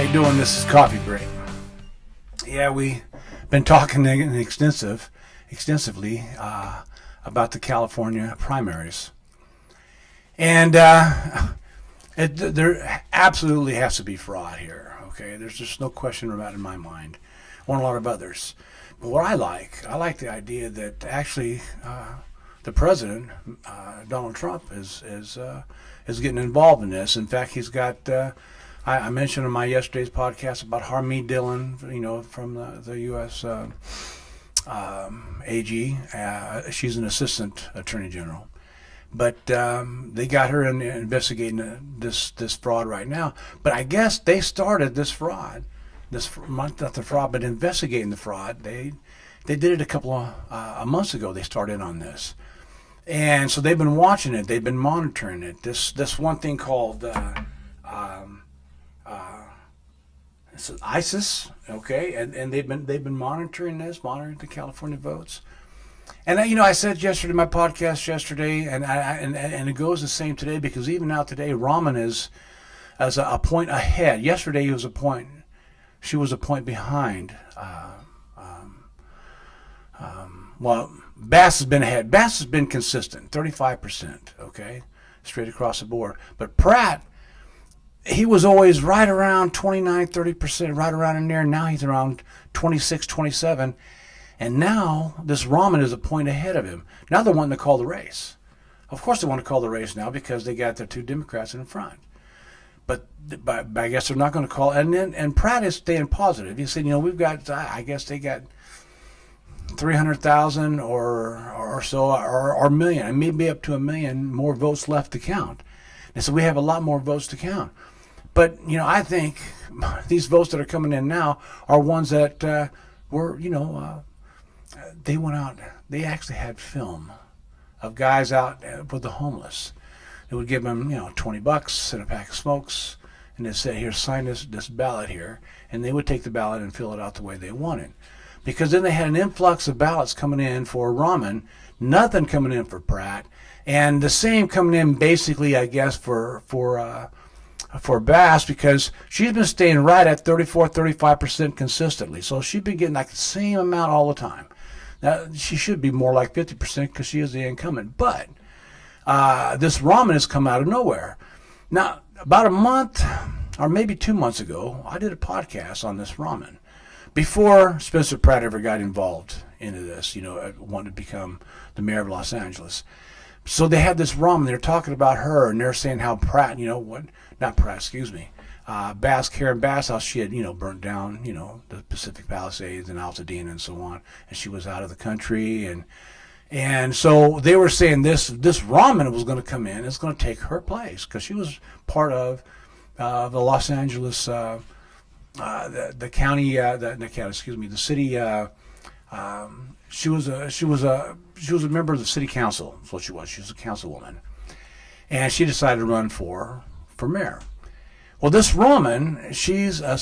you doing? This is Coffee Break. Yeah, we've been talking extensively about the California primaries. And there absolutely has to be fraud here, okay? There's just no question about it in my mind, or a lot of others. But what I like the idea that actually the president, Donald Trump, is getting involved in this. In fact, he's got... I mentioned in my yesterday's podcast about Harmeet, Dhillon, from the U.S. AG. She's an assistant attorney general, but they got her investigating this fraud right now. But I guess they started this fraud, not the fraud, but investigating the fraud. They did it a couple of months ago. They started on this, and so they've been watching it. They've been monitoring it. This one thing called. It's ISIS, okay, and they've been monitoring the California votes, and I said yesterday in my podcast and it goes the same today, because even now today Rahman is as a point ahead. Yesterday she was a point behind. Well, Bass has been ahead. Bass has been consistent, 35%, okay, straight across the board, but Pratt. He was always right around 29, 30%, right around in there. Now he's around 26, 27. And now this Rahman is a point ahead of him. Now they're wanting to call the race. Of course they want to call the race now because they got their two Democrats in front. But I guess they're not going to call. And Pratt is staying positive. He said, we've got, I guess they got 300,000 or so, or a million, and maybe up to a million more votes left to count. And so we have a lot more votes to count. But, I think these votes that are coming in now are ones that were, they went out, they actually had film of guys out with the homeless. They would give them, $20 and a pack of smokes, and they'd say, here, sign this ballot here. And they would take the ballot and fill it out the way they wanted. Because then they had an influx of ballots coming in for Rahman, nothing coming in for Pratt, and the same coming in basically, I guess, for Bass, because she's been staying right at 34, 35% consistently. So she's been getting like the same amount all the time. Now, she should be more like 50% because she is the incumbent. But this Rahman has come out of nowhere. Now, about a month or maybe 2 months ago, I did a podcast on this Rahman before Spencer Pratt ever got involved into this, wanted to become the mayor of Los Angeles. So they had this Rahman. They're talking about her, and they're saying how Pratt, Karen Bass, how she had, burnt down, the Pacific Palisades and Altadena and so on, and she was out of the country, and so they were saying this Rahman was going to come in, it's going to take her place, because she was part of the Los Angeles, the city. She was a member of the city council. That's what she was. She was a councilwoman, and she decided to run for mayor. Well, this Rahman, she's a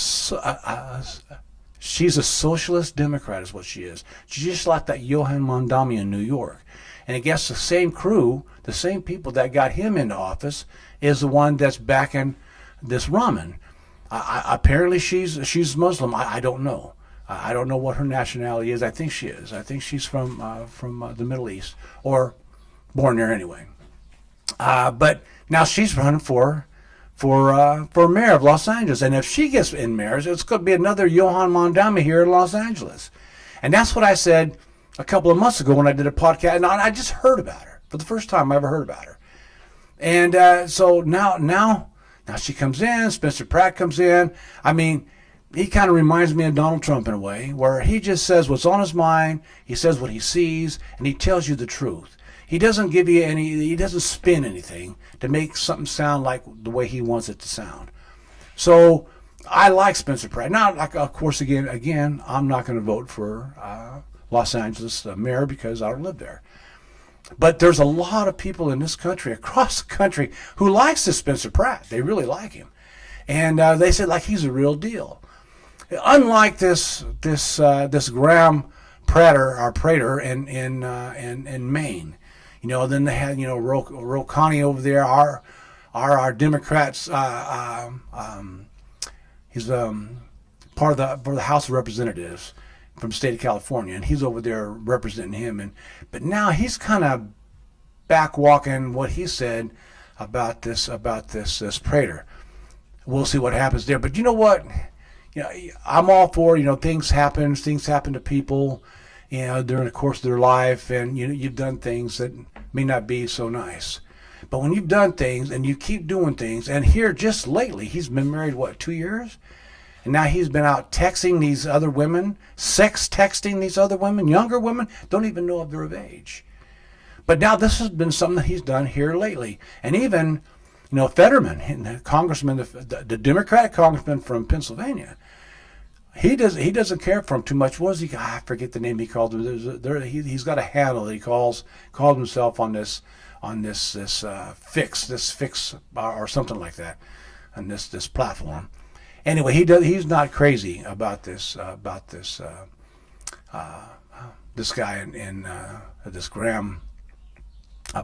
socialist Democrat, is what she is. She's just like that Johan Mondami in New York, and I guess the same crew, the same people that got him into office, is the one that's backing this Rahman. Apparently, she's Muslim. I don't know. I don't know what her nationality is. I think she is. I think she's from the Middle East, or born there anyway. But now she's running for mayor of Los Angeles, and if she gets in mayor, it's going to be another Johan Mondami here in Los Angeles. And that's what I said a couple of months ago when I did a podcast, and I just heard about her for the first time I ever heard about her. And so now she comes in. Spencer Pratt comes in. I mean, he kind of reminds me of Donald Trump in a way, where he just says what's on his mind, he says what he sees, and he tells you the truth. He doesn't give you he doesn't spin anything to make something sound like the way he wants it to sound. So I like Spencer Pratt. Now, of course, again, I'm not going to vote for Los Angeles mayor because I don't live there. But there's a lot of people in this country, across the country, who likes this Spencer Pratt. They really like him. And they said, like, he's a real deal. Unlike this Graham Prater in Maine, then they had Ro Connie over there, our Democrats, He's part of the House of Representatives from the state of California, and he's over there representing him. But now he's kind of backwalking what he said about this Prater. We'll see what happens there. But you know what? I'm all for, things happen to people, during the course of their life, and you've done things that may not be so nice. But when you've done things and you keep doing things, and here just lately, he's been married, 2 years? And now he's been out texting these other women, sex texting these other women, younger women, don't even know if they're of age. But now this has been something that he's done here lately. And even, Fetterman, the congressman, the Democratic congressman from Pennsylvania, he doesn't care for him too much. What is he? I forget the name he called him. He's got a handle that he called himself on this fix or something like that, on this platform. Anyway, he's not crazy about this this guy in this Graham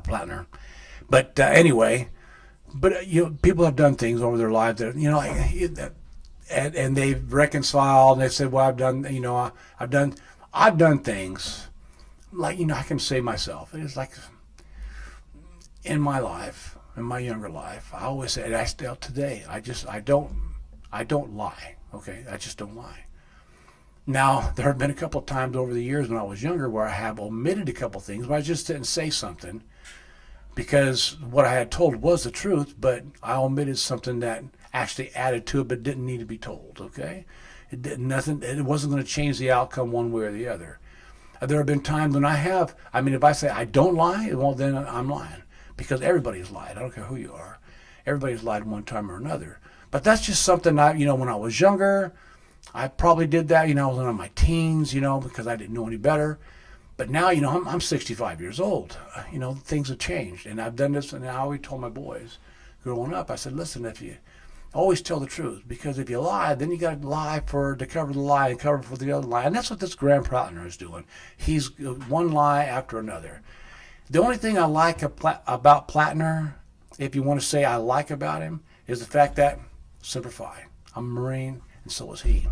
Plattner. But anyway, people have done things over their lives that and they've reconciled, and they said, well, I've done things like, I can say myself. It's like in my life, in my younger life, I always say, and I still today, I don't lie. Okay, I just don't lie. Now, there have been a couple of times over the years when I was younger where I have omitted a couple of things, but I just didn't say something because what I had told was the truth, but I omitted something that actually added to it but didn't need to be told, okay? It wasn't going to change the outcome one way or the other. There have been times when if I say I don't lie, well, then I'm lying, because everybody's lied. I don't care who you are. Everybody's lied one time or another. But that's just something when I was younger, I probably did that, I was in my teens, because I didn't know any better. But now, I'm 65 years old. Things have changed. And I've done this, and I always told my boys growing up, I said, listen, if you always tell the truth, because if you lie, then you got to lie to cover the lie and cover for the other lie. And that's what this Graham Plattner is doing. He's one lie after another. The only thing I like about Plattner, if you want to say I like about him, is the fact that, simplify, I'm a Marine, and so is he.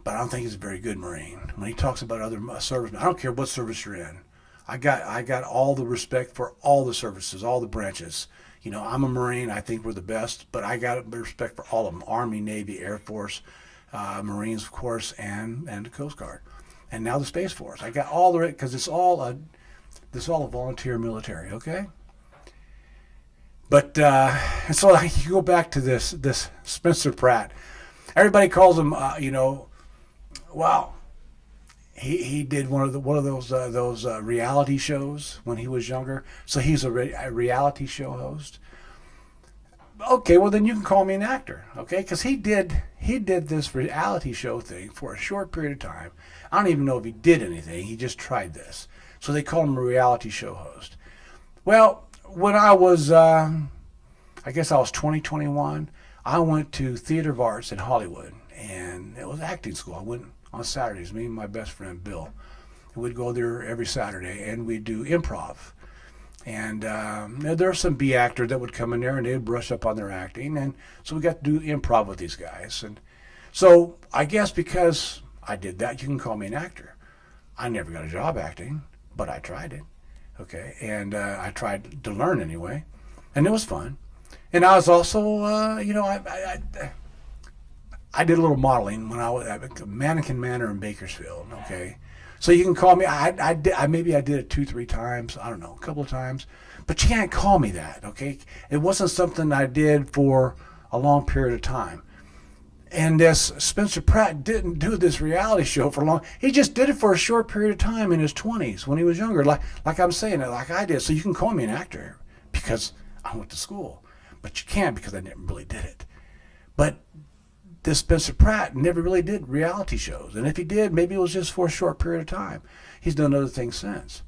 But I don't think he's a very good Marine. When he talks about other servicemen, I don't care what service you're in. I got all the respect for all the services, all the branches. I'm a Marine. I think we're the best, but I got respect for all of them: Army, Navy, Air Force, Marines, of course, and the Coast Guard, and now the Space Force. I got all the because it's all a volunteer military, okay? But and so you go back to this Spencer Pratt. Everybody calls him, well, he did one of those reality shows when he was younger. So he's a reality show host. Okay, well then you can call me an actor, okay? Because he did this reality show thing for a short period of time. I don't even know if he did anything. He just tried this. So they call him a reality show host. Well, when I was, I guess I was 21, I went to Theater of Arts in Hollywood, and it was acting school. I went on Saturdays, me and my best friend Bill. We'd go there every Saturday, and we'd do improv. And there were some B actors that would come in there, and they'd brush up on their acting, and so we got to do improv with these guys. And so I guess because I did that, you can call me an actor. I never got a job acting, but I tried it. Okay, and I tried to learn anyway, and it was fun. And I was also, I did a little modeling when I was at Mannequin Manor in Bakersfield. Okay, so you can call me. Maybe I did it 2-3 times. I don't know, a couple of times, but you can't call me that. Okay, it wasn't something I did for a long period of time. And this Spencer Pratt didn't do this reality show for long. He just did it for a short period of time in his 20s when he was younger, like I'm saying it, like I did. So you can call me an actor because I went to school, but you can't because I never really did it. But this Spencer Pratt never really did reality shows, and if he did, maybe it was just for a short period of time. He's done other things since.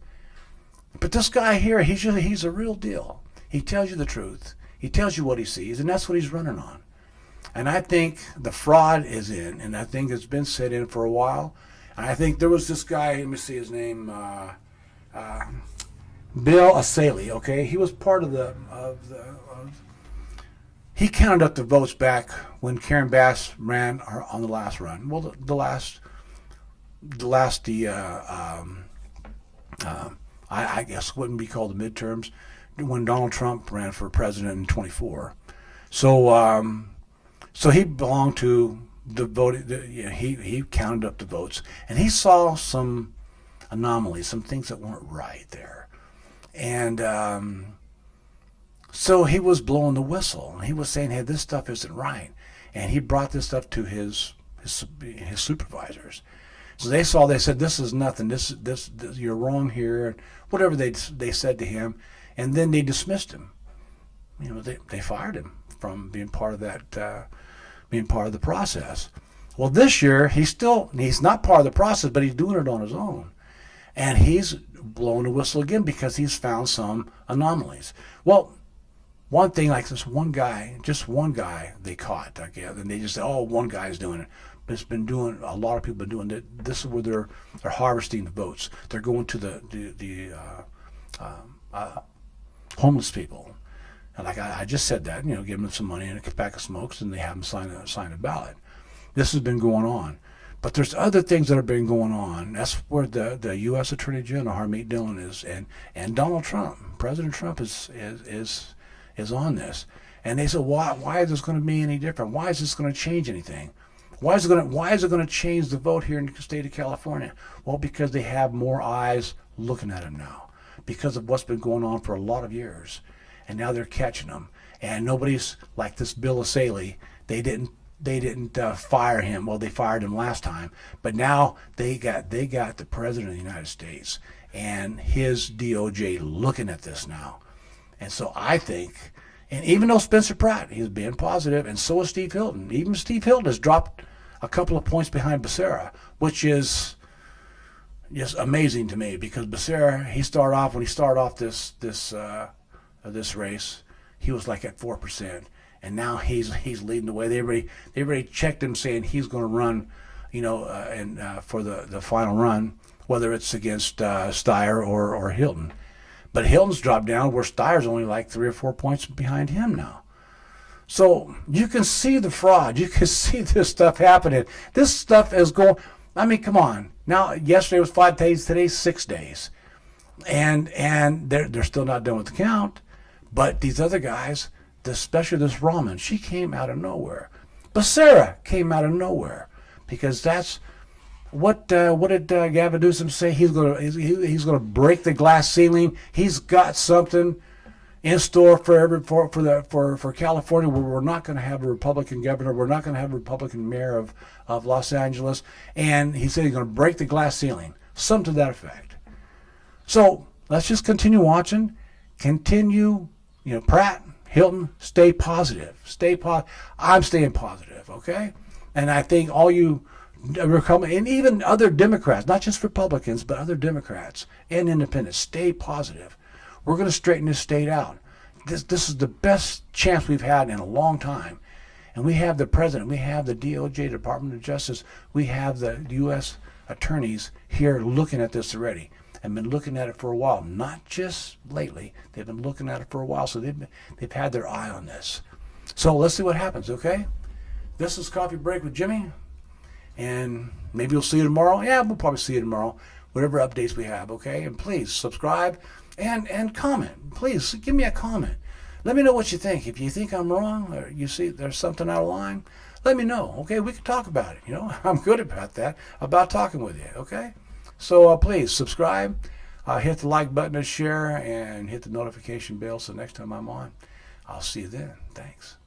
But this guy here, he's a real deal. He tells you the truth. He tells you what he sees, and that's what he's running on. And I think the fraud is in, and I think it's been set in for a while. And I think there was this guy, let me see his name, Bill Asaley, okay? He was part of he counted up the votes back when Karen Bass ran on the last run. Well, I guess wouldn't be called the midterms, when Donald Trump ran for president in 24. So so he belonged to the voting. He counted up the votes, and he saw some anomalies, some things that weren't right there, and so he was blowing the whistle, and he was saying, "Hey, this stuff isn't right," and he brought this stuff to his supervisors. So they said, "This is nothing. This you're wrong here." Whatever they said to him, and then they dismissed him. You know, they fired him from being part of that, being part of the process. Well, this year he's not part of the process, but he's doing it on his own, and he's blowing the whistle again because he's found some anomalies. Well, one thing, like this one guy, just one guy they caught, I guess, and they just said, "Oh, one guy's doing it." But it's been doing, a lot of people have been doing it. This is where they're harvesting the votes. They're going to the homeless people, and like I just said that, you know, give them some money and a pack of smokes, and they have them sign a ballot. This has been going on, but there's other things that have been going on. That's where the U.S. Attorney General Harmeet Dhillon is, and Donald Trump, President Trump is on this, and they said, why is this going to be any different? Why is this going to change anything? Why is it going to change the vote here in the state of California? Well, because they have more eyes looking at them now, because of what's been going on for a lot of years, and now they're catching them. And nobody's like this Bill O'Saley. They didn't fire him. Well, they fired him last time, but now they got the President of the United States and his DOJ looking at this now. And so I think, and even though Spencer Pratt, he's being positive, and so is Steve Hilton. Even Steve Hilton has dropped a couple of points behind Becerra, which is just amazing to me, because Becerra, when he started off this race, he was like at 4%, and now he's leading the way. They already checked him, saying he's going to run, you know, for the final run, whether it's against Steyer or Hilton. But Hilton's dropped down, where Steyer's only like 3 or 4 points behind him now. So you can see the fraud. You can see this stuff happening. This stuff is going. I mean, come on. Now, yesterday was 5 days. Today's 6 days, and they're still not done with the count. But these other guys, especially this Rahman, she came out of nowhere. Becerra came out of nowhere, because that's. What did Gavin Newsom say? He's gonna break the glass ceiling. He's got something in store for California, where we're not going to have a Republican governor. We're not going to have a Republican mayor of Los Angeles. And he said he's going to break the glass ceiling. Something to that effect. So let's just continue watching. Continue, you know, Pratt, Hilton, stay positive. I'm staying positive, okay? And I think all you and even other Democrats, not just Republicans, but other Democrats and independents, stay positive. We're going to straighten this state out. This is the best chance we've had in a long time. And we have the president, we have the DOJ, Department of Justice, we have the U.S. attorneys here looking at this already, and been looking at it for a while. Not just lately. They've been looking at it for a while, so they've had their eye on this. So let's see what happens, okay? This is Coffee Break with Jimmy. And maybe you'll see you tomorrow. Yeah, we'll probably see you tomorrow. Whatever updates we have, okay? And please subscribe and comment. Please give me a comment. Let me know what you think. If you think I'm wrong, or you see there's something out of line, let me know, okay? We can talk about it, you know? I'm good about that, about talking with you, okay? So please subscribe, hit the like button and share, and hit the notification bell so next time I'm on, I'll see you then. Thanks.